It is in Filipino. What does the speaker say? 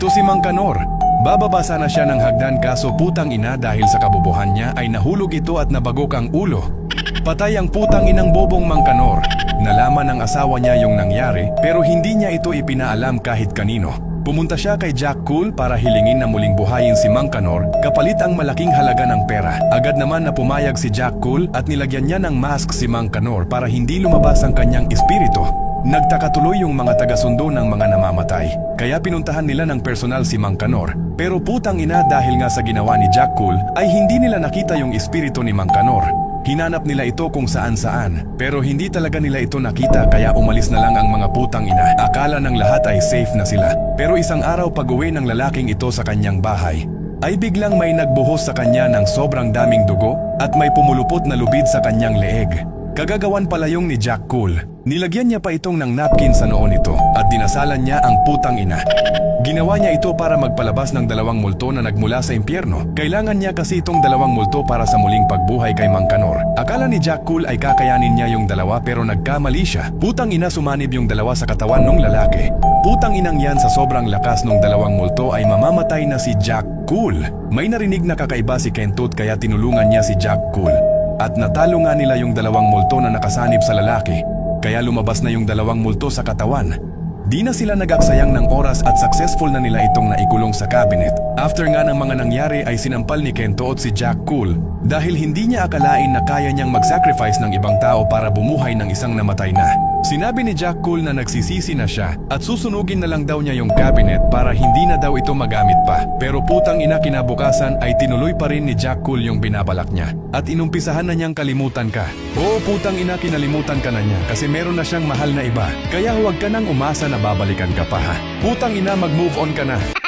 Ito si Mang Kanor. Bababa sana siya ng hagdan kaso putang ina dahil sa kabobohan niya ay nahulog ito at nabagok ang ulo. Patay ang putang inang bobong Mang Kanor. Nalaman ng asawa niya yung nangyari pero hindi niya ito ipinaalam kahit kanino. Pumunta siya kay Jack Cool para hilingin na muling buhayin si Mang Kanor kapalit ang malaking halaga ng pera. Agad naman na pumayag si Jack Cool at nilagyan niya ng mask si Mang Kanor para hindi lumabas ang kanyang espiritu. Nagtaka tuloy yung mga taga-sundo ng mga namamatay. Kaya pinuntahan nila ng personal si Mang Kanor. Pero putang ina dahil nga sa ginawa ni Jack Cool ay hindi nila nakita yung espiritu ni Mang Kanor. Hinanap nila ito kung saan-saan. Pero hindi talaga nila ito nakita kaya umalis na lang ang mga putang ina. Akala ng lahat ay safe na sila. Pero isang araw pag-uwi ng lalaking ito sa kanyang bahay, ay biglang may nagbuhos sa kanya ng sobrang daming dugo at may pumulupot na lubid sa kanyang leeg. Kagagawan pala yung ni Jack Cool. Nilagyan niya pa itong ng napkin sa noo nito at dinasalan niya ang putang ina. Ginawa niya ito para magpalabas ng 2 multo na nagmula sa impyerno. Kailangan niya kasi itong 2 multo para sa muling pagbuhay kay Mang Kanor. Akala ni Jack Cool ay kakayanin niya yung 2 pero nagkamali siya. Putang ina sumanib yung 2 sa katawan ng lalaki. Putang inang yan sa sobrang lakas ng 2 multo ay mamamatay na si Jack Cool. May narinig na kakaiba si Kentut kaya tinulungan niya si Jack Cool. At natalo nga nila yung 2 multo na nakasanib sa lalaki. Kaya lumabas na yung 2 multo sa katawan. Di na sila nagaksayang ng oras at successful na nila itong naikulong sa cabinet. After nga ng mga nangyari ay sinampal ni Kento at si Jack Cool dahil hindi niya akalain na kaya niyang mag-sacrifice ng ibang tao para bumuhay ng isang namatay na. Sinabi ni Jack Cool na nagsisisi na siya at susunugin na lang daw niya yung cabinet para hindi na daw ito magamit pa. Pero putang ina kinabukasan ay tinuloy pa rin ni Jack Cool yung binabalak niya. At inumpisahan na niyang kalimutan ka. Oo putang ina kinalimutan ka na niya kasi meron na siyang mahal na iba. Kaya huwag ka nang umasa na babalikan ka pa ha. Putang ina mag-move on ka na.